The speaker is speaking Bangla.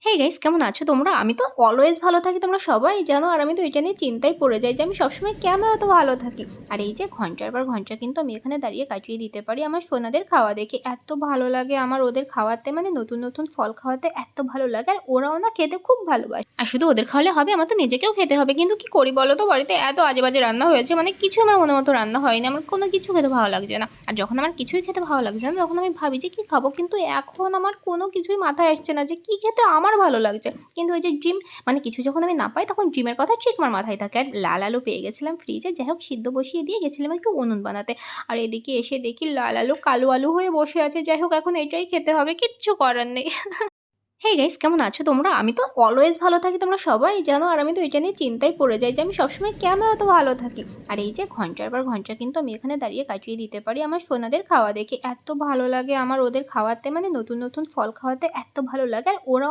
হেই গাইস, কেমন আছো তোমরা? আমি তো অলওয়েজ ভালো থাকি, তোমরা সবাই জানো। আর আমি তো এটা নিয়ে চিন্তায় পড়ে যাই যে আমি সবসময় কেন এত ভালো থাকি। আর এই যে ঘন্টার পর ঘন্টা কিন্তু আমি এখানে দাঁড়িয়ে কাটিয়ে দিতে পারি আমার সোনাদের খাওয়া দেখে। এত ভালো লাগে আমার ওদের খাওয়াতে, মানে নতুন নতুন ফল খাওয়াতে এত ভালো লাগে। আর ওরাও না খেতে খুব ভালোবাসে। আর শুধু ওদের খাওয়ালে হবে, আমার তো নিজেকেও খেতে হবে। কিন্তু কি করি বলো তো, বাড়িতে এত আজে বাজে রান্না হয়েছে, মানে কিছু আমার মনের মতো রান্না হয়নি। আমার কোনো কিছু খেতে ভালো লাগছে না। আর যখন আমার কিছুই খেতে ভালো লাগছে না, তখন আমি ভাবি যে কি খাবো। কিন্তু এখন আমার কোনো কিছুই মাথায় আসছে না যে কি খেতে আমার ভালো লাগছে। কিন্তু ওই যে ডিম, মানে কিছু যখন আমি না পাই তখন ডিমের কথা ঠিক আমার মাথায় থাকে। আর লাল আলু পেয়ে গেছিলাম ফ্রিজে, যাই হোক সিদ্ধ বসিয়ে দিয়ে গেছিলাম একটু উনুন বানাতে। আর এদিকে এসে দেখি লাল আলু কালো আলু হয়ে বসে আছে। যাই হোক, এখন এটাই খেতে হবে, কিচ্ছু করার নেই। হেই গাইস, কেমন আছো তোমরা? আমি তো অলওয়েজ ভালো থাকি, তোমরা সবাই জানো। আর আমি তো এটা নিয়ে চিন্তায় পড়ে যাই যে আমি সবসময় কেন এত ভালো থাকি। আর এই যে ঘন্টার পর ঘন্টা কিন্তু আমি এখানে দাঁড়িয়ে কাটিয়ে দিতে পারি আমার সোনাদের খাওয়া দেখে। এত ভালো লাগে আমার ওদের খাওয়াতে, মানে নতুন নতুন ফল খাওয়াতে এত ভালো লাগে। আর ওরা